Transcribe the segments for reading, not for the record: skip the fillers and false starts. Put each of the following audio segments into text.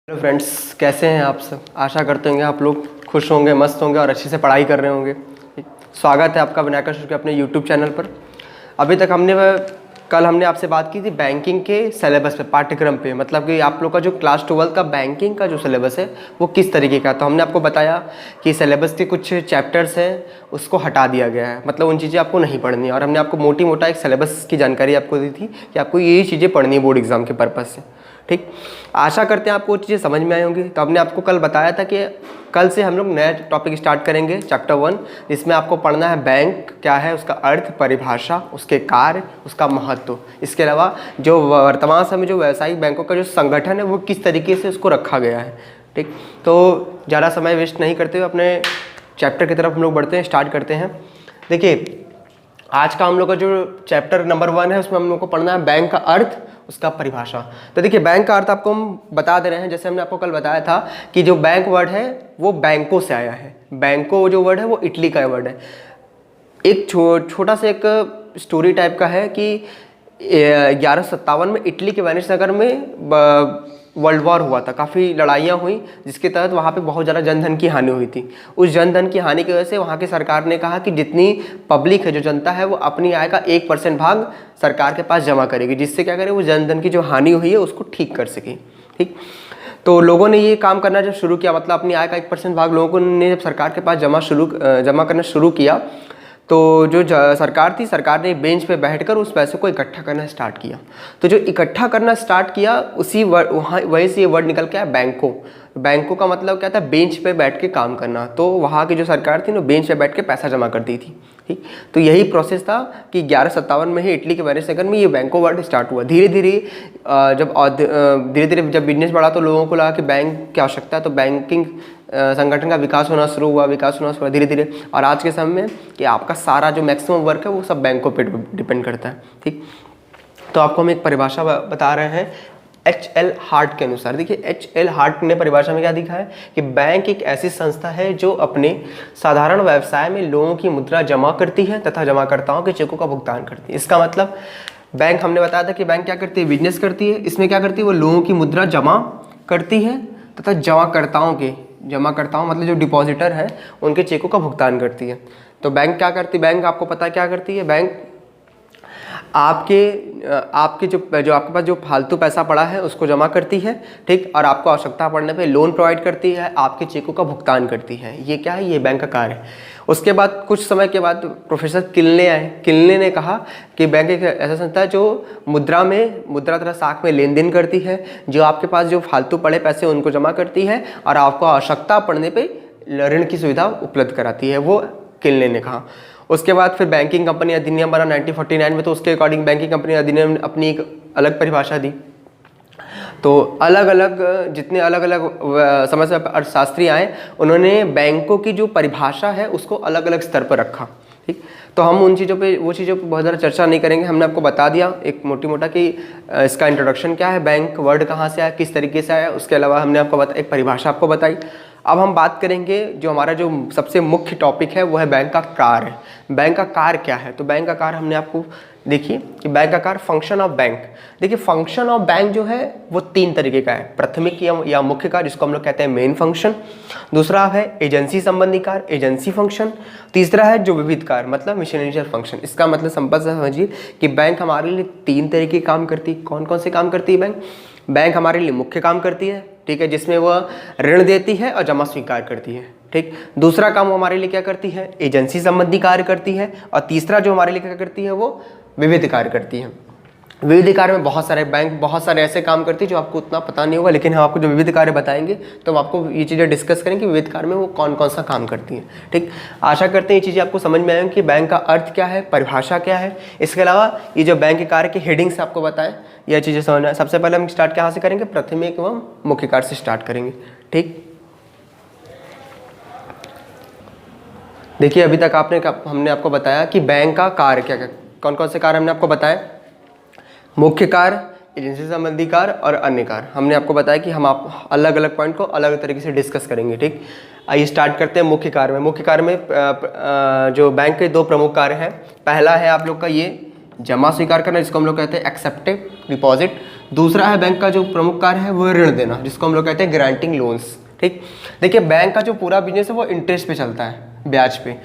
Hello friends, कैसे हैं आप सब। आशा करते होंगे आप लोग खुश होंगे, मस्त होंगे और अच्छे से पढ़ाई कर रहे होंगे। स्वागत है आपका विनायका शुक्ल के अपने यूट्यूब चैनल पर। अभी तक कल हमने आपसे बात की थी बैंकिंग के सिलेबस पे, पाठ्यक्रम पे, मतलब कि आप लोग का जो क्लास 12 का बैंकिंग का जो सिलेबस है वो किस तरीके का। तो हमने आपको बताया कि सिलेबस के कुछ चैप्टर्स हैं उसको हटा दिया गया है, मतलब उन चीज़ें आपको नहीं पढ़नी है। और हमने आपको मोटी मोटा एक सिलेबस की जानकारी आपको दी थी कि आपको यही चीज़ें पढ़नी है बोर्ड एग्जाम के पर्पज़ से। ठीक, आशा करते हैं आपको वो चीज़ें समझ में आई होंगी। तो हमने आपको कल बताया था कि कल से हम लोग नया टॉपिक स्टार्ट करेंगे, चैप्टर 1, जिसमें आपको पढ़ना है बैंक क्या है, उसका अर्थ, परिभाषा, उसके कार्य, उसका महत्व। इसके अलावा जो वर्तमान समय जो व्यावसायिक बैंकों का जो संगठन है वो किस तरीके से उसको रखा गया है। ठीक, तो ज़्यादा समय वेस्ट नहीं करते हुए अपने चैप्टर की तरफ हम लोग बढ़ते हैं, स्टार्ट करते हैं। देखिए, आज का हम लोग का जो चैप्टर नंबर 1 है उसमें हम लोग को पढ़ना है बैंक का अर्थ, उसका परिभाषा। तो देखिए, बैंक का अर्थ आपको हम बता दे रहे हैं। जैसे हमने आपको कल बताया था कि जो बैंक वर्ड है वो बैंको से आया है। बैंको जो वर्ड है वो इटली का वर्ड है। एक छोटा सा एक स्टोरी टाइप का है कि 1157 में इटली के वेनिस नगर में वर्ल्ड वॉर हुआ था, काफ़ी लड़ाइयाँ हुई, जिसके तहत वहाँ पे बहुत ज़्यादा जनधन की हानि हुई थी। उस जनधन की हानि की वजह से वहाँ की सरकार ने कहा कि जितनी पब्लिक है, जो जनता है, वो अपनी आय का 1% भाग सरकार के पास जमा करेगी, जिससे क्या करे, वो जनधन की जो हानि हुई है उसको ठीक कर सके। ठीक, तो लोगों ने ये काम करना जब शुरू किया, मतलब अपनी आय का 1% भाग लोगों ने जब सरकार के पास जमा करना शुरू किया, तो जो सरकार थी, सरकार ने बेंच पे बैठकर उस पैसे को इकट्ठा करना स्टार्ट किया। तो जो इकट्ठा करना स्टार्ट किया, उसी वहीं से ये वर्ड निकल के आया बैंको। बैंको का मतलब क्या था, बेंच पे बैठ के काम करना। तो वहाँ की जो सरकार थी ना, बेंच पे बैठ के पैसा जमा करती थी। ठीक, तो यही प्रोसेस था कि 1157 में ही इटली के वेनिस नगर में ये बैंको वर्ड स्टार्ट हुआ। धीरे धीरे जब बिजनेस बढ़ा तो लोगों को लगा कि बैंक की आवश्यकता है, तो बैंकिंग संगठन का विकास होना शुरू हुआ धीरे धीरे। और आज के समय में कि आपका सारा जो मैक्सिमम वर्क है वो सब बैंकों पे डिपेंड करता है। ठीक, तो आपको हम एक परिभाषा बता रहे हैं एच.एल. हार्ट के अनुसार। देखिए, एच.एल. हार्ट ने परिभाषा में क्या दिखा है कि बैंक एक ऐसी संस्था है जो अपने साधारण व्यवसाय में लोगों की मुद्रा जमा करती है तथा जमाकर्ताओं के चेकों का भुगतान करती है। इसका मतलब बैंक, हमने बताया था कि बैंक क्या करती है, बिजनेस करती है। इसमें क्या करती है, वो लोगों की मुद्रा जमा करती है तथा जमाकर्ताओं मतलब जो डिपॉजिटर है उनके चेकों का भुगतान करती है। तो बैंक क्या करती है, बैंक आपको पता है क्या करती है, बैंक आपके जो आपके पास जो फालतू पैसा पड़ा है उसको जमा करती है। ठीक, और आपको आवश्यकता पड़ने पे लोन प्रोवाइड करती है, आपके चेकों का भुगतान करती है। ये क्या है, ये बैंक का कार्य है। उसके बाद कुछ समय के बाद प्रोफेसर किलने आए। किलने ने कहा कि बैंक एक ऐसा संस्था है जो मुद्रा तथा साख में लेन देन करती है, जो आपके पास जो फालतू पड़े पैसे उनको जमा करती है और आपको आवश्यकता पड़ने पर ऋण की सुविधा उपलब्ध कराती है। वो किलने ने कहा। उसके बाद फिर बैंकिंग कंपनी अधिनियम बना 1949 में, तो उसके अकॉर्डिंग बैंकिंग कंपनी अधिनियम ने अपनी एक अलग परिभाषा दी। तो अलग अलग जितने अलग अलग समय से अर्थशास्त्री आए, उन्होंने बैंकों की जो परिभाषा है उसको अलग अलग स्तर पर रखा। ठीक, तो हम वो चीज़ों पे बहुत ज़्यादा चर्चा नहीं करेंगे। हमने आपको बता दिया एक मोटा कि इसका इंट्रोडक्शन क्या है, बैंक वर्ड कहाँ से आया, किस तरीके से आया। उसके अलावा हमने आपको एक परिभाषा आपको बताई। अब हम बात करेंगे जो हमारा जो सबसे मुख्य टॉपिक है वो है बैंक का कार्य। बैंक का कार्य क्या है, तो बैंक का कार्य हमने आपको देखिए कि बैंक का कार्य, फंक्शन ऑफ बैंक। देखिए, फंक्शन ऑफ बैंक जो है वो 3 तरीके का है। प्राथमिक या मुख्य कार्य, जिसको हम लोग कहते हैं मेन फंक्शन। दूसरा है एजेंसी संबंधी कार्य, एजेंसी फंक्शन। तीसरा है जो विविध कार्य, मतलब मिशनरियल फंक्शन। इसका मतलब संपत्ति समझिए कि बैंक हमारे लिए 3 तरीके के काम करती है। कौन कौन से काम करती है बैंक हमारे लिए मुख्य काम करती है, ठीक है, जिसमें वह ऋण देती है और जमा स्वीकार करती है। ठीक, दूसरा काम वो हमारे लिए क्या करती है, एजेंसी संबंधी कार्य करती है। और तीसरा जो हमारे लिए क्या करती है, वो विविध कार्य करती है। विविध कार्य में बहुत सारे ऐसे काम करती है जो आपको उतना पता नहीं होगा, लेकिन हम आपको जो विविध कार्य बताएंगे तो हम आपको ये चीज़ें डिस्कस करेंगे कि विविध कार्य में वो कौन कौन सा काम करती है। ठीक, आशा करते हैं ये चीज़ें आपको समझ में आएंगी कि बैंक का अर्थ क्या है, परिभाषा क्या है। इसके अलावा ये जो बैंक के कार्य के हेडिंग्स आपको बताएं, यह चीज़ें समझना। सबसे पहले हम स्टार्ट कहाँ से करेंगे, प्राथमिक एवं मुख्य कार्य से स्टार्ट करेंगे। ठीक, देखिए, अभी तक हमने आपको बताया कि बैंक का कार्य क्या क्या, कौन कौन से कार्य हमने आपको बताया, मुख्य कार्य, एजेंसी संबंधी कार्य और अन्य कार्य। हमने आपको बताया कि हम आप अलग अलग पॉइंट को अलग तरीके से डिस्कस करेंगे। ठीक, आइए स्टार्ट करते हैं मुख्य कार्य में। मुख्य कार्य में जो बैंक के 2 प्रमुख कार्य हैं। पहला है आप लोग का ये जमा स्वीकार करना, जिसको हम लोग कहते हैं एक्सेप्टेड डिपॉजिट। दूसरा है बैंक का जो प्रमुख कार्य है वो है ऋण देना, जिसको हम लोग कहते हैं ग्रांटिंग लोन्स। ठीक, देखिए बैंक का जो पूरा बिजनेस है वो इंटरेस्ट पे चलता है, ब्याज पे।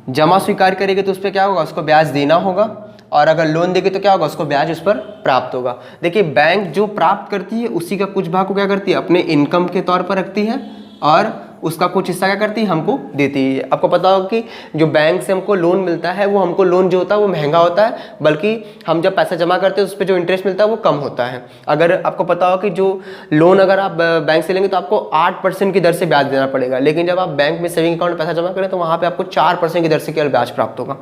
जमा स्वीकार करेगी तो उस पर क्या होगा, उसको ब्याज देना होगा, और अगर लोन देगी तो क्या होगा, उसको ब्याज उस पर प्राप्त होगा। देखिए बैंक जो प्राप्त करती है उसी का कुछ भाग को क्या करती है, अपने इनकम के तौर पर रखती है, और उसका कुछ हिस्सा क्या करती है, हमको देती है। आपको पता होगा कि जो बैंक से हमको लोन मिलता है वो हमको लोन जो होता है वो महंगा होता है, बल्कि हम जब पैसा जमा करते हैं उस पर जो इंटरेस्ट मिलता है वो कम होता है। अगर आपको पता हो कि जो लोन अगर आप बैंक से लेंगे तो आपको 8% की दर से ब्याज देना पड़ेगा, लेकिन जब आप बैंक में सेविंग अकाउंट में पैसा जमा करें तो वहाँ पर आपको 4% की दर से केवल ब्याज प्राप्त होगा।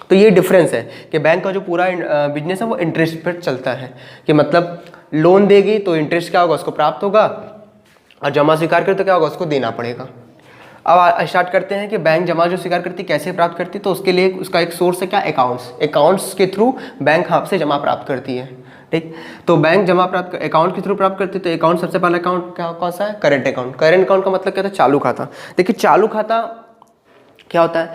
तो ये डिफरेंस है कि बैंक का जो पूरा बिजनेस है वो इंटरेस्ट पर चलता है, कि मतलब लोन देगी तो इंटरेस्ट क्या होगा, उसको प्राप्त होगा, और जमा स्वीकार करे तो क्या होगा, उसको देना पड़ेगा। अब स्टार्ट करते हैं कि बैंक जमा जो स्वीकार करती कैसे प्राप्त करती, तो उसके लिए उसका एक सोर्स है क्या, अकाउंट्स के थ्रू बैंक आपसे जमा प्राप्त करती है। ठीक, तो बैंक जमा प्राप्त अकाउंट के थ्रू प्राप्त करती है। तो अकाउंट सबसे पहला अकाउंट क्या कौन सा है, करेंट अकाउंट। करेंट अकाउंट का मतलब क्या होता है, चालू खाता। देखिए चालू खाता क्या होता है,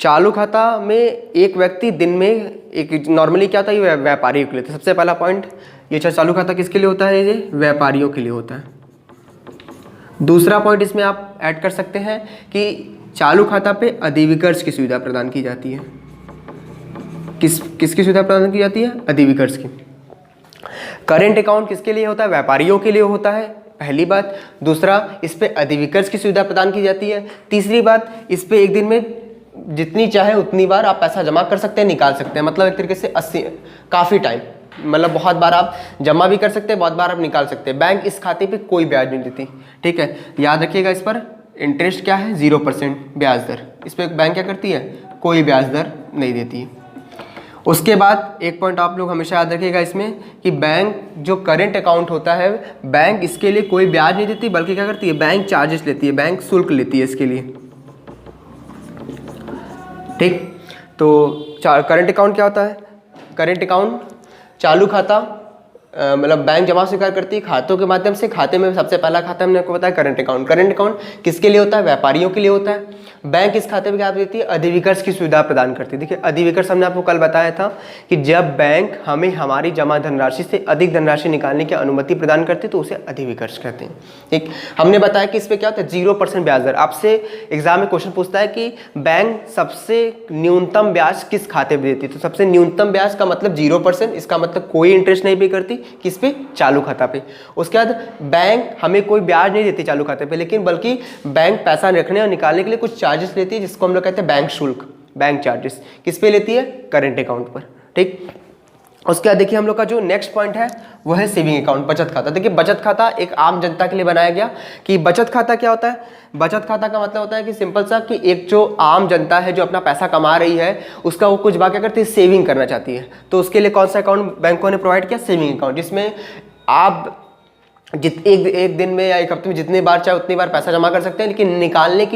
चालू खाता में एक व्यक्ति दिन में एक नॉर्मली क्या होता है, ये व्यापारियों के लिए। तो सबसे पहला पॉइंट ये चालू खाता किसके लिए होता है, ये व्यापारियों के लिए होता है। दूसरा पॉइंट इसमें आप ऐड कर सकते हैं कि चालू खाता पे अधिविकर्ष की सुविधा प्रदान की जाती है। किसकी सुविधा प्रदान की जाती है, अधिविकर्ष की। करेंट अकाउंट किसके लिए होता है, व्यापारियों के लिए होता है, पहली बात। दूसरा, इस पे अधिविकर्ष की सुविधा प्रदान की जाती है। तीसरी बात, इस पे एक दिन में जितनी चाहे उतनी बार आप पैसा जमा कर सकते हैं, निकाल सकते हैं। मतलब एक तरीके से 80 काफ़ी टाइम, मतलब बहुत बार आप जमा भी कर सकते हैं, बहुत बार आप निकाल सकते हैं। बैंक इस खाते पे कोई ब्याज नहीं देती। ठीक है, याद रखिएगा, इस पर इंटरेस्ट क्या है, 0% ब्याज दर। इस पर बैंक क्या करती है, कोई ब्याज दर नहीं देती है। उसके बाद एक पॉइंट आप लोग हमेशा याद रखिएगा इसमें कि बैंक जो करेंट अकाउंट होता है, बैंक इसके लिए कोई ब्याज नहीं देती, बल्कि क्या करती है, बैंक चार्जेस लेती है, बैंक शुल्क लेती है इसके लिए। ठीक, तो करेंट अकाउंट क्या होता है, करेंट अकाउंट चालू खाता, मतलब बैंक जमा स्वीकार करती है खातों के माध्यम से। खाते में सबसे पहला खाता हमने आपको बताया करेंट अकाउंट। करेंट अकाउंट किसके लिए होता है, व्यापारियों के लिए होता है। बैंक इस खाते में क्या देती है, अधिविकर्ष की सुविधा प्रदान करती है। देखिए अधिविकर्ष हमने आपको कल बताया था कि जब बैंक हमें हमारी जमा धनराशि से अधिक धनराशि निकालने की अनुमति प्रदान करती है तो उसे अधिविकर्ष कहते हैं। ठीक, हमने बताया कि इस पर क्या होता है, 0% ब्याज दर। आपसे एग्जाम में क्वेश्चन पूछता है कि बैंक सबसे न्यूनतम ब्याज किस खाते में देती है, तो सबसे न्यूनतम ब्याज का मतलब 0%, इसका मतलब कोई इंटरेस्ट नहीं पे करती, किस पे, चालू खाता पे। उसके बाद बैंक हमें कोई ब्याज नहीं देती चालू खाते पे, लेकिन बल्कि बैंक पैसा रखने और निकालने के लिए कुछ चार्जेस लेती है, जिसको हम लोग कहते हैं बैंक शुल्क, बैंक चार्जेस। किस पे लेती है, करेंट अकाउंट पर। ठीक, उसके बाद देखिए हम लोग का जो नेक्स्ट पॉइंट है वो है सेविंग अकाउंट, बचत खाता। देखिए बचत खाता एक आम जनता के लिए बनाया गया। कि बचत खाता क्या होता है, बचत खाता का मतलब होता है कि सिंपल सा कि एक जो आम जनता है जो अपना पैसा कमा रही है, उसका वो कुछ भाग क्या करती है, सेविंग करना चाहती है। तो उसके लिए कौन सा अकाउंट बैंकों ने प्रोवाइड किया, सेविंग अकाउंट, जिसमें आप एक दिन में या एक हफ्ते में जितनी बार चाहे उतनी बार पैसा जमा कर सकते हैं, लेकिन निकालने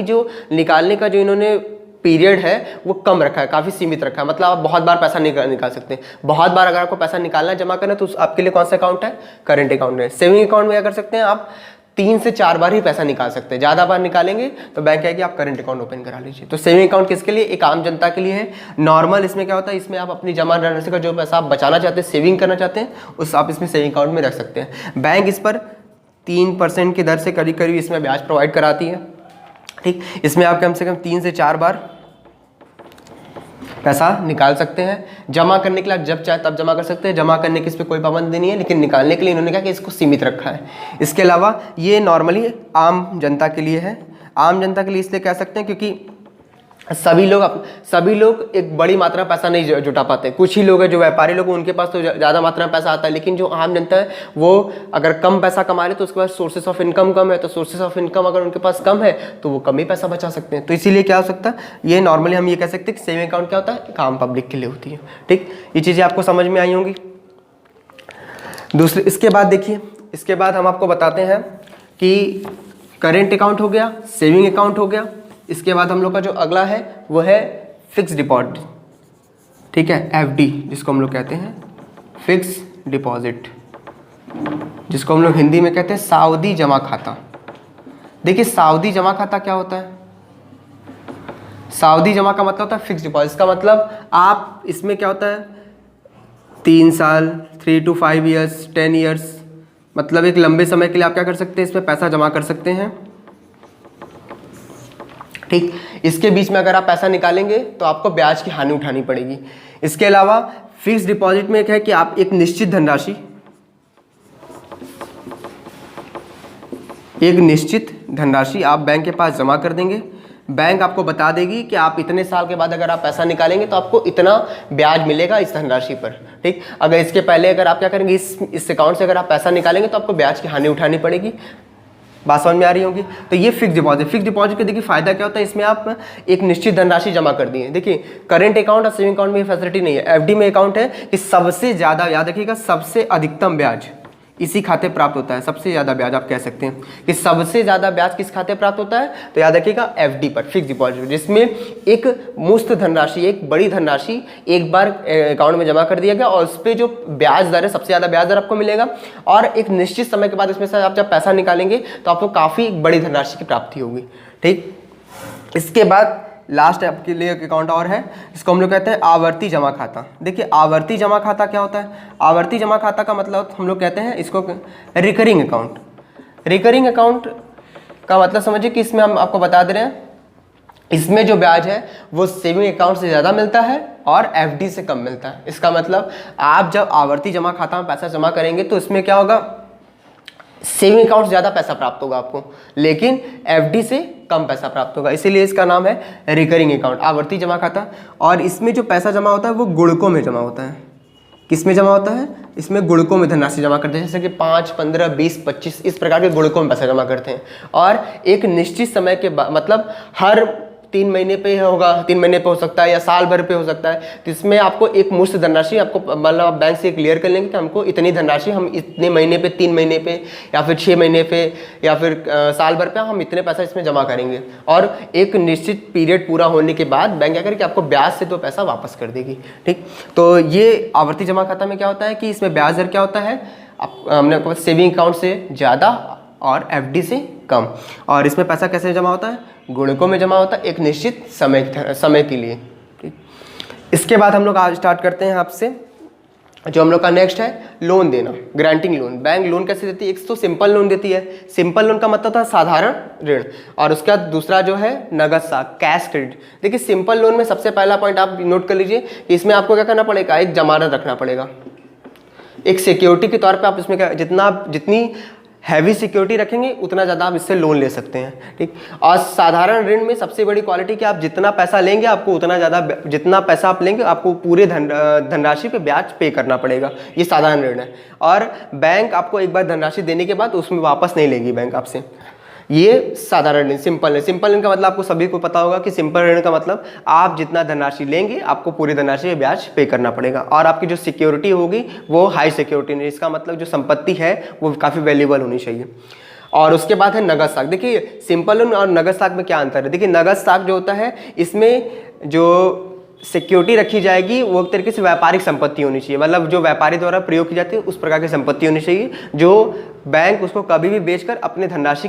का जो इन्होंने पीरियड है वो कम रखा है, काफ़ी सीमित रखा है। मतलब आप बहुत बार पैसा निकाल सकते हैं। बहुत बार अगर आपको पैसा निकालना है, जमा करना है, तो आपके लिए कौन सा अकाउंट है, करेंट अकाउंट है। सेविंग अकाउंट में क्या कर सकते हैं, आप 3 से 4 बार ही पैसा निकाल सकते हैं। ज़्यादा बार निकालेंगे तो बैंक कहेगी आप करेंट अकाउंट ओपन करा लीजिए। तो सेविंग अकाउंट किसके लिए, एक आम जनता के लिए है। नॉर्मल इसमें क्या होता है, इसमें आप अपनी जमा धनराशि का जो पैसा आप बचाना चाहते हैं, सेविंग करना चाहते हैं, उस आप इसमें सेविंग अकाउंट में रख सकते हैं। बैंक इस पर 3% की दर से करीब करीब इसमें ब्याज प्रोवाइड कराती है। ठीक, इसमें आप कम से कम 3 से 4 बार पैसा निकाल सकते हैं। जमा करने के लिए जब चाहे तब जमा कर सकते हैं। जमा करने की इस पर कोई पाबंदी नहीं है, लेकिन निकालने के लिए इन्होंने कहा कि इसको सीमित रखा है। इसके अलावा ये नॉर्मली आम जनता के लिए है। आम जनता के लिए इसलिए कह सकते हैं क्योंकि सभी लोग एक बड़ी मात्रा में पैसा नहीं जुटा पाते। कुछ ही लोग हैं जो व्यापारी लोग, उनके पास तो ज़्यादा मात्रा में पैसा आता है, लेकिन जो आम जनता है वो अगर कम पैसा कमा रहे तो उसके पास सोर्सेस ऑफ इनकम कम है। तो सोर्सेस ऑफ इनकम अगर उनके पास कम है तो वो कम ही पैसा बचा सकते हैं। तो इसीलिए क्या हो सकता है, ये नॉर्मली हम ये कह सकते हैं कि सेविंग अकाउंट क्या होता है, एक आम पब्लिक के लिए होती है। ठीक, ये चीज़ें आपको समझ में आई होंगी। दूसरे इसके बाद देखिए, इसके बाद हम आपको बताते हैं कि करेंट अकाउंट हो गया, सेविंग अकाउंट हो गया। इसके बाद हम लोग का जो अगला है वो है फिक्स डिपॉजिट। ठीक है, एफडी जिसको हम लोग कहते हैं, फिक्स डिपॉजिट, जिसको हम लोग हिंदी में कहते हैं सावधि जमा खाता। देखिए सावधि जमा खाता क्या होता है, सावधि जमा का मतलब होता है फिक्स डिपॉजिट। इसका मतलब आप इसमें क्या होता है, 3 साल, 3 to 5 ईयर्स, 10 ईयर्स, मतलब एक लंबे समय के लिए आप क्या कर सकते हैं, इसमें पैसा जमा कर सकते हैं। ठीक, इसके बीच में अगर आप पैसा निकालेंगे तो आपको ब्याज की हानि उठानी पड़ेगी। इसके अलावा फिक्स डिपॉजिट में एक है कि आप एक निश्चित धनराशि आप बैंक के पास जमा कर देंगे। बैंक आपको बता देगी कि आप इतने साल के बाद अगर आप पैसा निकालेंगे तो आपको इतना ब्याज मिलेगा इस धनराशि पर। ठीक, अगर इसके पहले अगर आप क्या करेंगे, इस अकाउंट से अगर आप पैसा निकालेंगे तो आपको ब्याज की हानि उठानी पड़ेगी। बात समझ में आ रही होगी। तो ये फिक्स डिपॉजिट का देखिए फायदा क्या होता है, इसमें आप एक निश्चित धनराशि जमा कर दिए। देखिए करंट अकाउंट और सेविंग अकाउंट में ये फैसिलिटी नहीं है। एफडी में अकाउंट है कि सबसे ज़्यादा, याद रखिएगा, सबसे अधिकतम ब्याज इसी खाते प्राप्त होता है। सबसे ज़्यादा ब्याज आप कह सकते हैं कि सबसे ज़्यादा ब्याज किस खाते प्राप्त होता है, तो याद रखिएगा एफडी पर, फिक्स डिपॉजिट, जिसमें एक मुश्त धनराशि, एक बड़ी धनराशि एक बार अकाउंट में जमा कर दिया गया और उस पर जो ब्याज दर है, सबसे ज़्यादा ब्याज दर आपको मिलेगा और एक निश्चित समय के बाद इसमें से आप जब पैसा निकालेंगे तो आपको काफ़ी बड़ी धनराशि की प्राप्ति होगी। ठीक, इसके बाद लास्ट आपके लिए एक अकाउंट और है, इसको हम लोग कहते हैं आवर्ती जमा खाता। देखिए आवर्ती जमा खाता क्या होता है, आवर्ती जमा खाता का मतलब हम लोग कहते हैं इसको रिकरिंग अकाउंट। रिकरिंग अकाउंट का मतलब समझिए कि इसमें हम आपको बता दे रहे हैं, इसमें जो ब्याज है वो सेविंग अकाउंट से ज़्यादा मिलता है और एफडी से कम मिलता है। इसका मतलब आप जब आवर्ती जमा खाता में पैसा जमा करेंगे तो इसमें क्या होगा, सेविंग अकाउंट ज़्यादा पैसा प्राप्त होगा आपको, लेकिन एफडी से कम पैसा प्राप्त होगा, इसीलिए इसका नाम है रिकरिंग अकाउंट, आवर्ती जमा खाता। और इसमें जो पैसा जमा होता है वो गुणकों में जमा होता है। किस में जमा होता है, इसमें गुणकों में धनराशि जमा करते हैं, जैसे कि 5, 15, 20, 25 इस प्रकार के गुणकों में पैसा जमा करते हैं। और एक निश्चित समय के बाद, मतलब हर 3 महीने पे होगा, 3 महीने पे हो सकता है या साल भर पे हो सकता है, तो इसमें आपको एक मुश्त धनराशि आपको, मतलब आप बैंक से क्लियर कर लेंगे कि हमको इतनी धनराशि हम इतने महीने पे, 3 महीने पे या फिर 6 महीने पे या फिर साल भर पे हम इतने पैसा इसमें जमा करेंगे। और एक निश्चित पीरियड पूरा होने के बाद बैंक क्या करेगी, आपको ब्याज से तो पैसा वापस कर देगी। ठीक, तो ये आवर्ती जमा खाता में क्या होता है कि इसमें ब्याज दर क्या होता है, हमने आपको सेविंग अकाउंट से ज़्यादा और एफडी से कम। और इसमें पैसा कैसे जमा होता है, गुणकों में जमा होता है एक निश्चित समय के लिए। ठीक, इसके बाद हम लोग आज स्टार्ट करते हैं आपसे, जो हम लोग का नेक्स्ट है लोन देना, ग्रांटिंग लोन। बैंक लोन कैसे देती है, एक तो सिंपल लोन देती है, सिंपल लोन का मतलब था साधारण ऋण, और उसके बाद दूसरा जो है नगद साख, कैश क्रेडिट। देखिए सिंपल लोन में सबसे पहला पॉइंट आप नोट कर लीजिए कि इसमें आपको क्या करना पड़ेगा, एक जमानत रखना पड़ेगा, एक सिक्योरिटी के तौर पे आप इसमें जितनी हैवी सिक्योरिटी रखेंगे उतना ज़्यादा आप इससे लोन ले सकते हैं। ठीक, और साधारण ऋण में सबसे बड़ी क्वालिटी कि आप जितना पैसा लेंगे आपको उतना ज़्यादा, जितना पैसा आप लेंगे आपको पूरे धनराशि पे ब्याज पे करना पड़ेगा, ये साधारण ऋण है। और बैंक आपको एक बार धनराशि देने के बाद उसमें वापस नहीं लेगी बैंक आपसे, ये साधारण ऋण, सिंपल ऋण। सिंपल ऋण का मतलब आपको सभी को पता होगा कि सिंपल ऋण का मतलब आप जितना धनराशि लेंगे आपको पूरी धनराशि पे ब्याज पे करना पड़ेगा, और आपकी जो सिक्योरिटी होगी वो हाई सिक्योरिटी नहीं, इसका मतलब जो संपत्ति है वो काफ़ी वैल्यूएबल होनी चाहिए। और उसके बाद है नगद साख। देखिए सिंपल लोन और नगद साख में क्या अंतर है, देखिए नगद साख जो होता है इसमें जो सिक्योरिटी रखी जाएगी वो एक तरीके से व्यापारिक संपत्ति होनी चाहिए, मतलब जो व्यापारी द्वारा प्रयोग की जाती है उस प्रकार की संपत्ति होनी चाहिए, जो बैंक उसको कभी भी बेचकर अपने धनराशि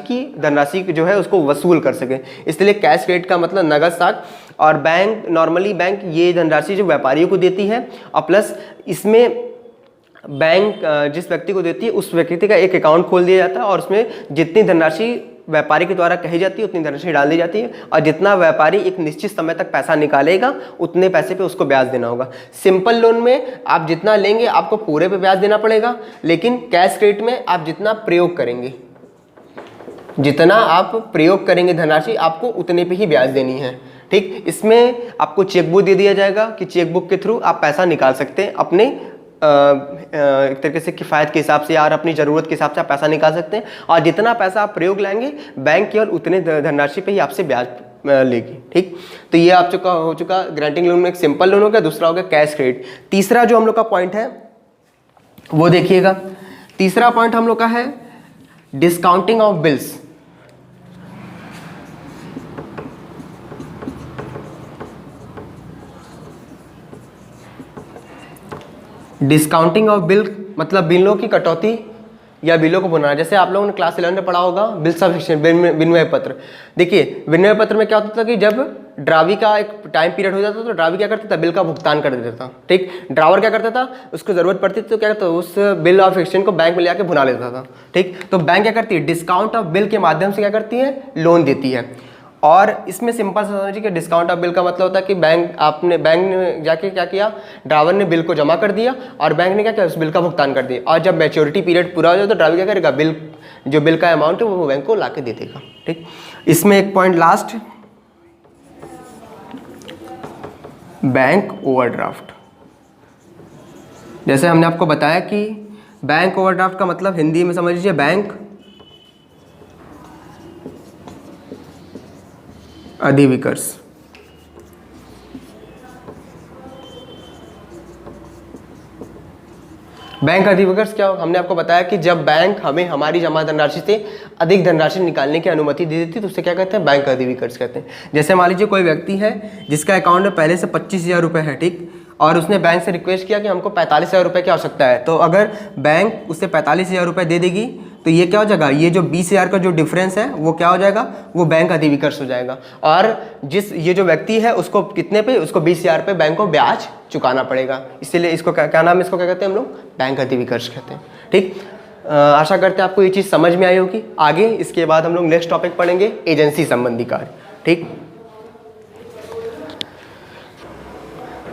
जो है उसको वसूल कर सके। इसलिए कैश क्रेडिट का मतलब नगद साख। और बैंक नॉर्मली बैंक ये धनराशि जो व्यापारियों को देती है, और प्लस इसमें बैंक जिस व्यक्ति को देती है उस व्यक्ति का एक अकाउंट खोल दिया जाता है और उसमें जितनी धनराशि व्यापारी के द्वारा कही जाती है उतनी धनराशि डाल दी जाती है, और जितना व्यापारी एक निश्चित समय तक पैसा निकालेगा उतने पैसे पे उसको ब्याज देना होगा। सिंपल लोन में आप जितना लेंगे आपको पूरे पे ब्याज देना पड़ेगा, लेकिन कैश क्रेडिट में आप जितना प्रयोग करेंगे धनराशि आपको उतने पे ही ब्याज देनी है। ठीक, इसमें आपको चेकबुक दे दिया जाएगा कि चेकबुक के थ्रू आप पैसा निकाल सकते हैं, अपने एक तरीके से किफ़ायत के हिसाब से और अपनी ज़रूरत के हिसाब से आप पैसा निकाल सकते हैं, और जितना पैसा आप प्रयोग लाएंगे बैंक केवल उतने धनराशि पे ही आपसे ब्याज लेगी। ठीक, तो ये आप हो चुका ग्रांटिंग लोन में एक सिंपल लोन हो गया, दूसरा हो गया कैश क्रेडिट। तीसरा जो हम लोग का पॉइंट है वो देखिएगा, तीसरा पॉइंट हम लोग का है discounting of bills. Discounting of bill मतलब बिलों की कटौती या बिलों को भुनाना। जैसे आप लोगों ने क्लास 11 में पढ़ा होगा बिल्स ऑफ एक्सचेंज, विनिमय पत्र। देखिए विनिमय पत्र में क्या होता था कि जब ड्रावी का एक टाइम पीरियड हो जाता तो ड्रावी क्या करता था, बिल का भुगतान कर देता था। ठीक, ड्रावर क्या करता था, उसको जरूरत पड़ती थी तो क्या करता था, उस बिल ऑफ एक्सचेंज को बैंक में ले आके भुना लेता था। ठीक, तो बैंक क्या करती है, डिस्काउंट ऑफ बिल के माध्यम से क्या करती है, लोन देती है। और इसमें सिंपल सा समझिए कि डिस्काउंट ऑफ बिल का मतलब होता है कि बैंक ने जाके क्या किया, ड्राइवर ने बिल को जमा कर दिया और बैंक ने क्या किया, उस बिल का भुगतान कर दिया। और जब मैच्योरिटी पीरियड पूरा हो जाए तो ड्राइवर क्या करेगा, जो बिल का अमाउंट है वो बैंक को ला के दे देगा। ठीक, इसमें एक पॉइंट लास्ट, बैंक ओवरड्राफ्ट। जैसे हमने आपको बताया कि बैंक ओवरड्राफ्ट का मतलब हिंदी में समझ लीजिए बैंक अधिविकर्ष। बैंक अधिविकर्ष क्या होगा, हमने आपको बताया कि जब बैंक हमें हमारी जमा धनराशि से अधिक धनराशि निकालने की अनुमति दे देती है तो उसे क्या कहते हैं, बैंक अधिविकर्ष कहते हैं। जैसे मान लीजिए कोई व्यक्ति है जिसका अकाउंट में पहले से 25,000 रुपये है, ठीक, और उसने बैंक से रिक्वेस्ट किया कि हमको 45,000 रुपये की आवश्यकता है, तो अगर बैंक उससे 45,000 रुपये दे देगी तो ये क्या हो जाएगा, ये जो 20,000 का जो डिफरेंस है वो क्या हो जाएगा, वो बैंक अधिविकर्ष हो जाएगा। और ये जो व्यक्ति है उसको कितने पे, उसको 20,000 पे बैंक को ब्याज चुकाना पड़ेगा। इसीलिए इसको क्या नाम है, इसको क्या कहते हैं हम लोग, बैंक अधिविकर्ष कहते हैं। ठीक, आशा करते हैं आपको ये चीज़ समझ में आई होगी। आगे इसके बाद हम लोग नेक्स्ट टॉपिक पढ़ेंगे एजेंसी संबंधी कार्य। ठीक,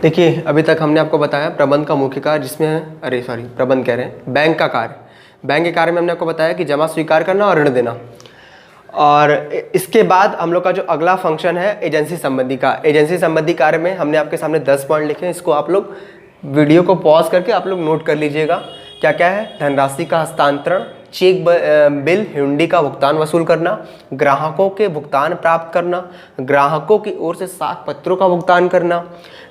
देखिए अभी तक हमने आपको बताया प्रबंध का मुख्य कार्य, जिसमें प्रबंध कह रहे हैं, बैंक का कार्य। बैंक के कार्य में हमने आपको बताया कि जमा स्वीकार करना और ऋण देना। और इसके बाद हम लोग का जो अगला फंक्शन है एजेंसी संबंधी का, एजेंसी संबंधी कार्य में हमने आपके सामने 10 पॉइंट लिखे हैं। इसको आप लोग वीडियो को पॉज करके आप लोग नोट कर लीजिएगा। क्या क्या है, धनराशि का हस्तांतरण, चेक बिल हुंडी का भुगतान वसूल करना, ग्राहकों के भुगतान प्राप्त करना, ग्राहकों की ओर से साख पत्रों का भुगतान करना,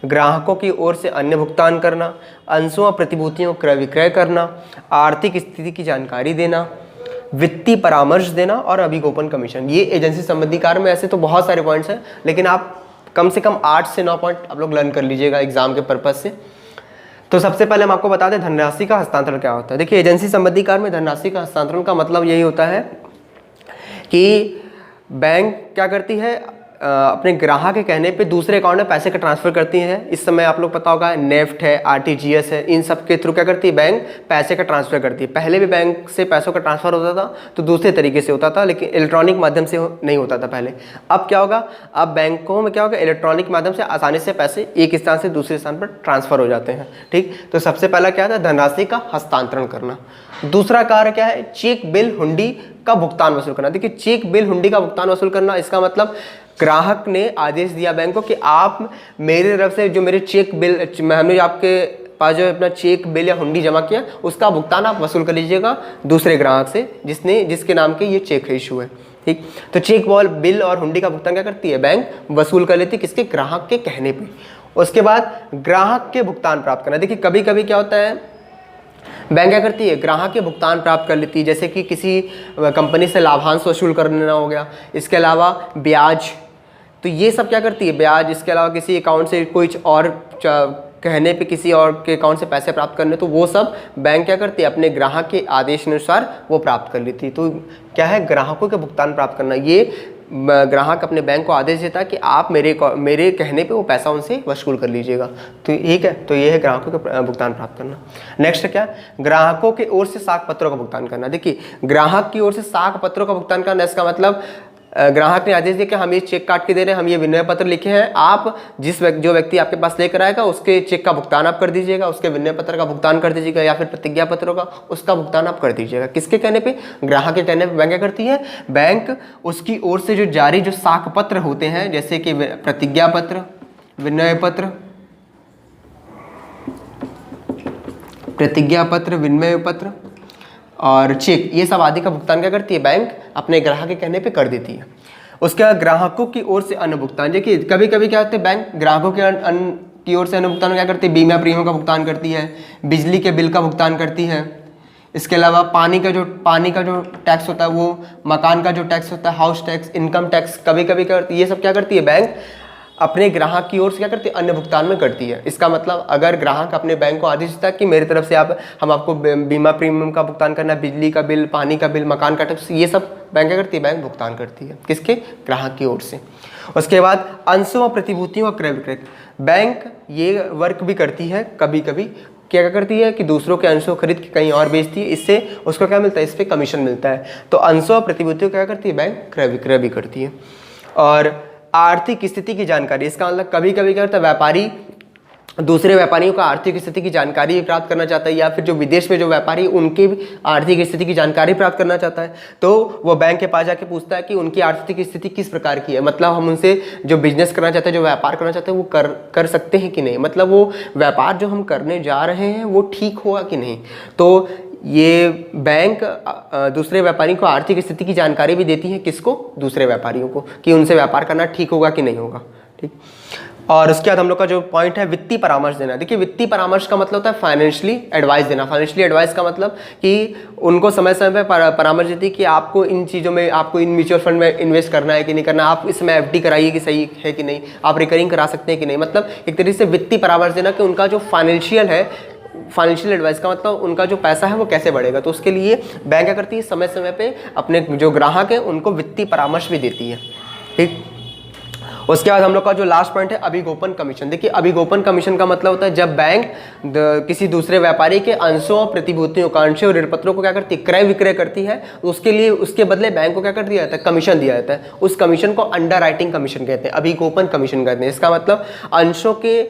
ग्राहकों की ओर से अन्य भुगतान करना, अंशों और प्रतिभूतियों का क्रय विक्रय करना, आर्थिक स्थिति की जानकारी देना, वित्तीय परामर्श देना और अभिगोपन कमीशन। ये एजेंसी संबंधी कार्य में ऐसे तो बहुत सारे पॉइंट्स हैं, लेकिन आप कम से कम 8 से 9 पॉइंट आप लोग लर्न कर लीजिएगा एग्जाम के पर्पज से। तो सबसे पहले हम आपको बता दें धनराशि का हस्तांतरण क्या होता है। देखिए एजेंसी संबंधी कार्य में धनराशि का हस्तांतरण का मतलब यही होता है कि बैंक क्या करती है, अपने ग्राहक के कहने पे दूसरे अकाउंट में पैसे का ट्रांसफर करती है। इस समय आप लोग पता होगा नेफ्ट है, आरटीजीएस है, इन सब के थ्रू क्या करती है, बैंक पैसे का ट्रांसफर करती है। पहले भी बैंक से पैसों का ट्रांसफर होता था तो दूसरे तरीके से होता था, लेकिन इलेक्ट्रॉनिक माध्यम से नहीं होता था पहले। अब क्या होगा, अब बैंकों में क्या होगा, इलेक्ट्रॉनिक माध्यम से आसानी से पैसे एक स्थान से दूसरे स्थान पर ट्रांसफर हो जाते हैं। ठीक, तो सबसे पहला क्या था, धनराशि का हस्तांतरण करना। दूसरा कार्य क्या है, चेक बिल हुंडी का भुगतान वसूल करना। देखिए चेक बिल हुंडी का भुगतान वसूल करना, इसका मतलब ग्राहक ने आदेश दिया बैंक को कि आप मेरे तरफ से जो मेरे चेक बिल, हमने आपके पास जो अपना चेक बिल या हुंडी जमा किया उसका भुगतान आप वसूल कर लीजिएगा दूसरे ग्राहक से जिसके नाम के ये चेक इशू है। ठीक, तो चेक बिल और हुंडी का भुगतान क्या करती है, बैंक वसूल कर लेती है, किसके, ग्राहक के कहने पे। उसके बाद ग्राहक के भुगतान प्राप्त करना। देखिए कभी कभी क्या होता है, बैंक क्या करती है, ग्राहक के भुगतान प्राप्त कर लेती है, जैसे कि किसी कंपनी से लाभांश वसूल करना हो गया, इसके अलावा ब्याज, तो ये सब क्या करती है, ब्याज। इसके अलावा किसी अकाउंट से कोई और कहने पे किसी और के अकाउंट से पैसे प्राप्त करने, तो वो सब बैंक क्या करती है, अपने ग्राहक के आदेश अनुसार वो प्राप्त कर लेती है। तो क्या है, ग्राहकों के भुगतान प्राप्त करना, ये ग्राहक अपने बैंक को आदेश देता है कि आप मेरे कहने पे वो पैसा उनसे वसूल कर लीजिएगा। तो ठीक है, तो ये है ग्राहकों के भुगतान प्राप्त करना। नेक्स्ट क्या, ग्राहकों की ओर से साख पत्रों का भुगतान करना। देखिए ग्राहक की ओर से साख पत्रों का भुगतान करना, इसका मतलब ग्राहक ने आदेश दिया कि हम ये चेक काट के दे रहे हैं, हम ये विनय पत्र लिखे हैं, आप जो व्यक्ति आपके पास लेकर आएगा उसके चेक का भुगतान आप कर दीजिएगा, उसके विनय पत्र का भुगतान कर दीजिएगा, या फिर प्रतिज्ञा पत्रों का उसका भुगतान आप कर दीजिएगा। किसके कहने पे, ग्राहक के कहने पे बैंक क्या करती है, बैंक उसकी ओर से जो जारी जो साख पत्र होते हैं, जैसे कि प्रतिज्ञा पत्र, विनय पत्र, प्रतिज्ञा पत्र, विनय पत्र और चेक, ये सब आदि का भुगतान क्या करती है, बैंक अपने ग्राहक के कहने पे कर देती है। उसके बाद ग्राहकों की ओर से अन्य भुगतान। देखिए कभी कभी क्या होता है, बैंक ग्राहकों की ओर से अन्य भुगतान क्या करती है, बीमा प्रीमियम का भुगतान करती है, बिजली के बिल का भुगतान करती है, इसके अलावा पानी का जो टैक्स होता है वो, मकान का जो टैक्स होता है, हाउस टैक्स, इनकम टैक्स, कभी कभी ये सब क्या करती है बैंक अपने ग्राहक की ओर से क्या करती है, अन्य भुगतान में करती है। इसका मतलब अगर ग्राहक अपने बैंक को आदेश देता है कि मेरी तरफ से हम आपको बीमा प्रीमियम का भुगतान करना है, बिजली का बिल, पानी का बिल, मकान का टैक्स, ये सब बैंक क्या करती है, बैंक भुगतान करती है किसके, ग्राहक की ओर से। उसके बाद अंशों और प्रतिभूतियों का क्रय विक्रय, बैंक ये वर्क भी करती है कभी कभी, क्या करती है कि दूसरों के अंशों खरीद के कहीं और बेचती है, इससे उसको क्या मिलता है, इस पर कमीशन मिलता है। तो अंशों और प्रतिभूतियों क्या करती है, बैंक क्रय विक्रय भी करती है। और आर्थिक स्थिति की जानकारी, इसका मतलब कभी कभी क्या होता है, व्यापारी दूसरे व्यापारियों का आर्थिक स्थिति की जानकारी प्राप्त करना चाहता है, या फिर जो विदेश में जो व्यापारी उनकी भी आर्थिक स्थिति की जानकारी प्राप्त करना चाहता है, तो वो बैंक के पास जाके पूछता है कि उनकी आर्थिक स्थिति किस प्रकार की है, मतलब हम उनसे जो बिजनेस करना चाहते हैं, जो व्यापार करना चाहते हैं, वो कर सकते हैं कि नहीं, मतलब वो व्यापार जो हम करने जा रहे हैं वो ठीक होगा कि नहीं। तो ये बैंक दूसरे व्यापारियों को आर्थिक स्थिति की जानकारी भी देती है, किसको, दूसरे व्यापारियों को, कि उनसे व्यापार करना ठीक होगा कि नहीं होगा। ठीक। और उसके बाद हम लोग का जो पॉइंट है, वित्तीय परामर्श देना। देखिए वित्तीय परामर्श का मतलब होता है फाइनेंशियली एडवाइस देना। फाइनेंशियली एडवाइस का मतलब कि उनको समय समय पर परामर्श देती है कि आपको इन चीज़ों में, आपको इन म्यूचुअल फंड में इन्वेस्ट करना है कि नहीं करना, आप इसमें एफडी कराइए कि सही है कि नहीं, आप रिकरिंग करा सकते हैं कि नहीं, मतलब एक तरीके से वित्तीय परामर्श देना कि उनका जो फाइनेंशियल है, फाइनेंशियल एडवाइस का मतलब उनका जो पैसा है वो कैसे बढ़ेगा। तो उसके लिए बैंक क्या करती है, समय समय पे अपने जो ग्राहक है उनको वित्तीय परामर्श भी देती है। ठीक। उसके बाद हम लोग का जो लास्ट पॉइंट है, अभिगोपन कमीशन। देखिए अभिगोपन कमीशन का मतलब होता है जब बैंक किसी दूसरे व्यापारी के अंशों और प्रतिभूतियों का, अंशों और ऋण पत्रों को क्या करती है, क्रय विक्रय करती है, उसके लिए उसके बदले बैंक को क्या कर दिया जाता है, कमीशन दिया जाता है। उस कमीशन को अंडर राइटिंग कमीशन कहते हैं, अभिगोपन कमीशन कहते हैं। इसका मतलब अंशों के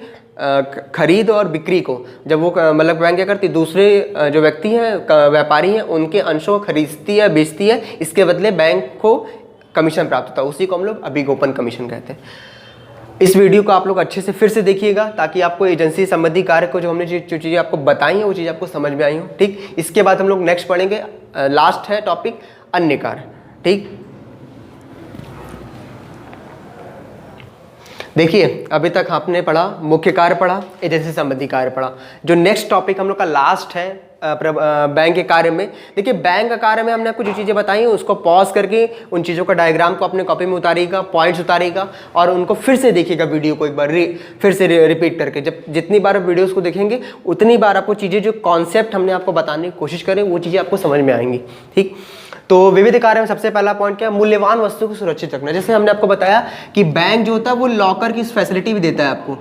खरीद और बिक्री को जब वो मतलब बैंक क्या करती है, दूसरे जो व्यक्ति हैं, व्यापारी हैं, उनके अंशों को खरीदती है, बेचती है, इसके बदले बैंक को कमीशन प्राप्त होता है, उसी को हम लोग अभिगोपन कमीशन कहते हैं। इस वीडियो को आप लोग अच्छे से फिर से देखिएगा ताकि आपको एजेंसी संबंधी कार्य को जो हमने जो चीज़ें आपको बताई हैं वो चीज़ें आपको समझ में आई हो। ठीक। इसके बाद हम लोग नेक्स्ट पढ़ेंगे, लास्ट है टॉपिक अन्य कार्य। ठीक। देखिए अभी तक आपने पढ़ा मुख्य कार्य, पढ़ा एजेंसी संबंधी कार्य, पढ़ा। जो नेक्स्ट टॉपिक हम लोग का लास्ट है बैंक के कार्य में। देखिए बैंक के कार्य में हमने आपको जो चीज़ें बताई उसको पॉज करके उन चीज़ों का डायग्राम को अपने कॉपी में उतारिएगा, पॉइंट्स उतारिएगा और उनको फिर से देखिएगा, वीडियो को एक बार फिर से रिपीट करके। जब जितनी बार वीडियोस को देखेंगे उतनी बार आपको चीज़ें, जो कॉन्सेप्ट हमने आपको बताने की कोशिश करें, वो चीज़ें आपको समझ में आएंगी। ठीक। तो विविध कार्य में सबसे पहला पॉइंट क्या है, मूल्यवान वस्तु को सुरक्षित रखना। जैसे हमने आपको बताया कि बैंक जो होता है वो लॉकर की फैसिलिटी भी देता है आपको।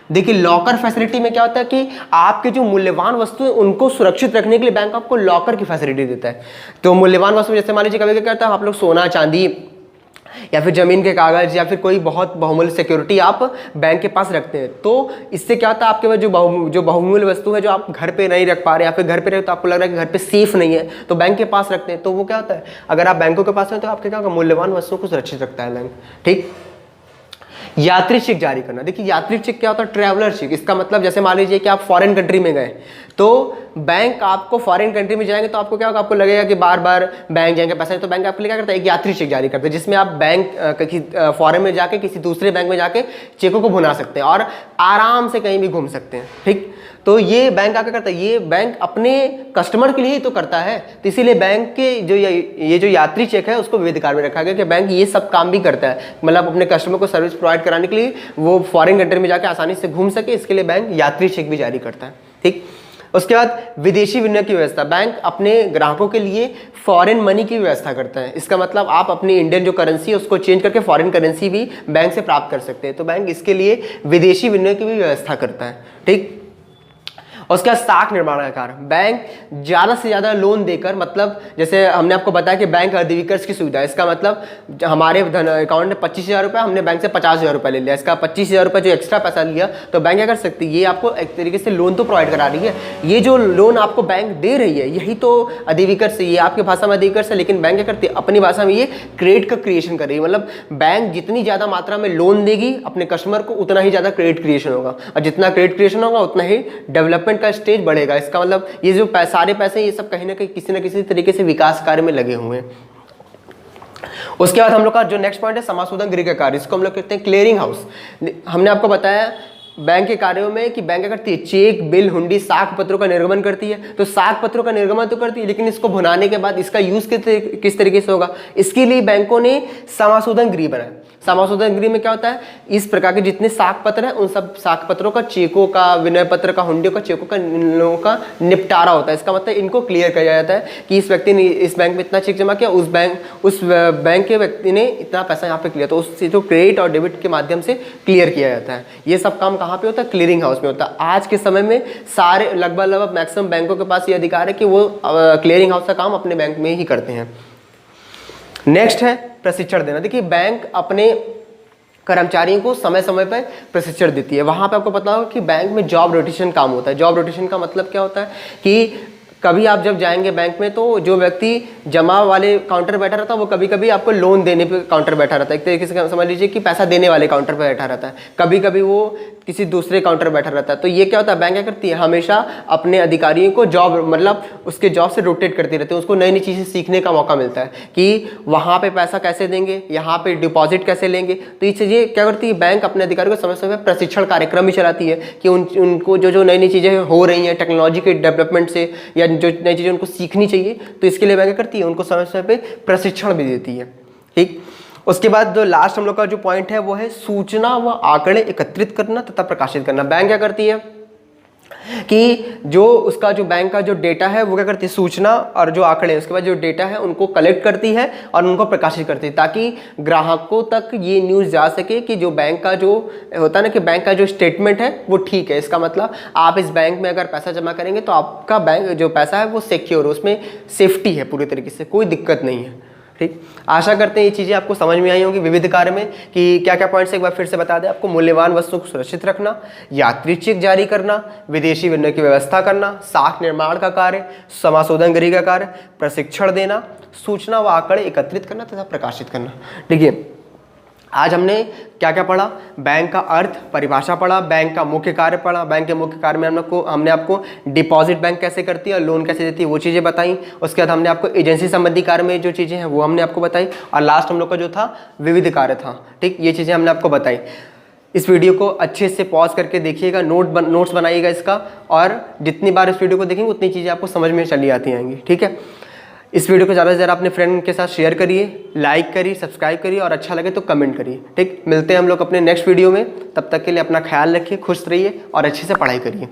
देखिए लॉकर फैसिलिटी में क्या होता है कि आपके जो मूल्यवान वस्तु है उनको सुरक्षित रखने के लिए बैंक आपको लॉकर की फैसिलिटी देता है। तो मूल्यवान वस्तु जैसे मान लीजिए कभी क्या करता है, आप लोग सोना चांदी या फिर जमीन के कागज या फिर कोई बहुत बहुमूल्य सिक्योरिटी आप बैंक के पास रखते हैं, तो इससे क्या होता है, आपके पास जो बहुमूल्य वस्तु है जो आप घर पे नहीं रख पा रहे, या फिर घर पे रहे तो आपको लग रहा है कि घर पे सेफ नहीं है, तो बैंक के पास रखते हैं। तो वो क्या होता है, अगर आप बैंकों के पास हैं तो आपके क्या मूल्यवान वस्तुओं को सुरक्षित रखता है बैंक। ठीक। यात्री चेक जारी करना। देखिए यात्री चेक क्या होता है, ट्रैवलर चेक। इसका मतलब जैसे मान लीजिए कि आप फॉरेन कंट्री में गए, तो बैंक आपको फॉरेन कंट्री में जाएंगे तो आपको क्या होगा, आपको लगेगा कि बार बार बैंक जाएंगे पैसा, तो बैंक आपके लिए क्या करता है, एक यात्री चेक जारी करता है, जिसमें आप बैंक फॉरेन में जाके किसी दूसरे बैंक में जाके चेकों को भुना सकते हैं और आराम से कहीं भी घूम सकते हैं। ठीक। तो ये बैंक क्या करता है, ये बैंक अपने कस्टमर के लिए ही तो करता है, तो इसीलिए बैंक के जो ये जो यात्री चेक है उसको विविध कार्य में रखा गया कि बैंक ये सब काम भी करता है, मतलब अपने कस्टमर को सर्विस प्रोवाइड कराने के लिए वो फॉरेन कंट्री में जाके आसानी से घूम सके, इसके लिए बैंक यात्री चेक भी जारी करता है। ठीक। उसके बाद विदेशी विनिमय की व्यवस्था। बैंक अपने ग्राहकों के लिए फॉरेन मनी की व्यवस्था करता है। इसका मतलब आप अपनी इंडियन जो करेंसी है उसको चेंज करके फॉरेन करेंसी भी बैंक से प्राप्त कर सकते हैं, तो बैंक इसके लिए विदेशी विनिमय की भी व्यवस्था करता है। ठीक। उसके बाद साख निर्माण का कार्य। बैंक ज़्यादा से ज़्यादा लोन देकर, मतलब जैसे हमने आपको बताया कि बैंक अधिविकर्ष की सुविधा है, इसका मतलब हमारे अकाउंट में 25,000 रुपये, हमने बैंक से 50,000 रुपये ले लिया, इसका 25,000 रुपये जो एक्स्ट्रा पैसा लिया, तो बैंक क्या कर सकती है, ये आपको एक तरीके से लोन तो प्रोवाइड करा रही है। ये जो लोन आपको बैंक दे रही है यही तो अधिविकर्ष है, ये आपकी भाषा में अधिविकर्ष है, लेकिन बैंक क्या करती है अपनी भाषा में ये क्रेडिट का क्रिएशन कर रही है। मतलब बैंक जितनी ज़्यादा मात्रा में लोन देगी अपने कस्टमर को, उतना ही ज़्यादा क्रेडिट क्रिएशन होगा, और जितना क्रेडिट क्रिएशन होगा उतना ही डेवलपमेंट का स्टेज बढ़ेगा। इसका मतलब ये जो सारे पैसे ये सब कहीं ना कहीं किसी न किसी तरीके से विकास कार्य में लगे हुए हैं। उसके बाद हम लोग का जो नेक्स्ट पॉइंट है समाशोधन गृह का कार्य, इसको हम लोग कहते हैं क्लियरिंग हाउस। हमने आपको बताया बैंक के कार्यों में कि बैंक क्या करती है, चेक, बिल, हुंडी, साख पत्रों का निर्गमन करती है। तो साख पत्रों का निर्गमन तो करती है, लेकिन इसको भुनाने के बाद इसका यूज किस तरीके से होगा, इसके लिए बैंकों ने समाशोधन गृह बनाया। समाशोधन गृह में क्या होता है, इस प्रकार के जितने साख पत्र हैं उन सब साख पत्रों का, चेकों का, विनय पत्र का, हुंडियों का, चेकों का, इन लोगों का निपटारा होता है। इसका मतलब इनको क्लियर किया जाता है कि इस व्यक्ति ने इस बैंक में इतना चेक जमा किया, उस बैंक के व्यक्ति ने इतना पैसा यहाँ पे क्लियर, तो उससे जो क्रेडिट और डेबिट के माध्यम से क्लियर किया जाता है। ये सब काम कहाँ पे होता है, क्लियरिंग हाउस में होता है। आज के समय में सारे लगभग मैक्सिमम बैंकों के पास ये अधिकार है कि वो क्लियरिंग हाउस का काम अपने बैंक में ही करते हैं। नेक्स्ट है प्रशिक्षण देना। देखिए बैंक अपने कर्मचारियों को समय समय पर प्रशिक्षण देती है। वहाँ पे आपको पता होगा कि बैंक में जॉब रोटेशन काम होता है। जॉब रोटेशन का मतलब क्या होता है कि कभी आप जब जाएंगे बैंक में तो जो व्यक्ति जमा वाले काउंटर बैठा रहता है वो कभी कभी आपको लोन देने पे काउंटर बैठा रहता है, एक तरीके से समझ लीजिए कि पैसा देने वाले काउंटर पे बैठा रहता है, कभी कभी वो किसी दूसरे काउंटर बैठा रहता है। तो ये क्या होता है, बैंक क्या करती है, हमेशा अपने अधिकारियों को जॉब मतलब उसके जॉब से रोटेट करती रहती है, उसको नई नई चीज़ें सीखने का मौका मिलता है कि वहाँ पे पैसा कैसे देंगे, यहाँ पे डिपॉजिट कैसे लेंगे। तो ये चीज़ें क्या करती है, बैंक अपने अधिकारियों को समय समय पर प्रशिक्षण कार्यक्रम भी चलाती है कि उनको जो नई नई चीज़ें हो रही हैं टेक्नोलॉजी के डेवलपमेंट से, या जो नई चीज़ें उनको सीखनी चाहिए, तो इसके लिए बैंक क्या करती है, उनको समय समय पर प्रशिक्षण भी देती है। ठीक, उसके बाद जो लास्ट हम लोग का जो पॉइंट है वो है सूचना व आंकड़े एकत्रित करना तथा प्रकाशित करना। बैंक क्या करती है कि जो उसका जो बैंक का जो डेटा है वो क्या करती है, सूचना और जो आंकड़े उसके बाद जो डेटा है उनको कलेक्ट करती है और उनको प्रकाशित करती है, ताकि ग्राहकों तक ये न्यूज़ जा सके कि जो बैंक का जो होता है ना कि बैंक का जो स्टेटमेंट है वो ठीक है। इसका मतलब आप इस बैंक में अगर पैसा जमा करेंगे तो आपका बैंक जो पैसा है वो सिक्योर है, उसमें सेफ्टी है, पूरी तरीके से कोई दिक्कत नहीं है। ठीक, आशा करते हैं ये चीज़ें आपको समझ में आई होंगी विविध कार्य में कि क्या क्या पॉइंट्स एक बार फिर से बता दें आपको। मूल्यवान वस्तुओं को सुरक्षित रखना, यात्री चेक जारी करना, विदेशी विनिमय की व्यवस्था करना, साख निर्माण का कार्य, समाशोधन गृह का कार्य, प्रशिक्षण देना, सूचना व आंकड़े एकत्रित करना तथा प्रकाशित करना। ठीक है, आज हमने क्या क्या पढ़ा, बैंक का अर्थ परिभाषा पढ़ा, बैंक का मुख्य कार्य पढ़ा। बैंक के मुख्य कार्य में हमने आपको डिपॉजिट बैंक कैसे करती है और लोन कैसे देती है वो चीज़ें बताई। उसके बाद हमने आपको एजेंसी संबंधी कार्य में जो चीज़ें हैं वो हमने आपको बताई, और लास्ट हम लोग का जो था विविध कार्य था। ठीक, ये चीज़ें हमने आपको बताई। इस वीडियो को अच्छे से पॉज करके देखिएगा, नोट्स बनाइएगा इसका, और जितनी बार इस वीडियो को देखेंगे उतनी चीज़ें आपको समझ में चली आती आएंगी। ठीक है, इस वीडियो को ज़्यादा से ज़्यादा अपने फ्रेंड के साथ शेयर करिए, लाइक करिए, सब्सक्राइब करिए, और अच्छा लगे तो कमेंट करिए। ठीक, मिलते हैं हम लोग अपने नेक्स्ट वीडियो में। तब तक के लिए अपना ख्याल रखिए, खुश रहिए और अच्छे से पढ़ाई करिए।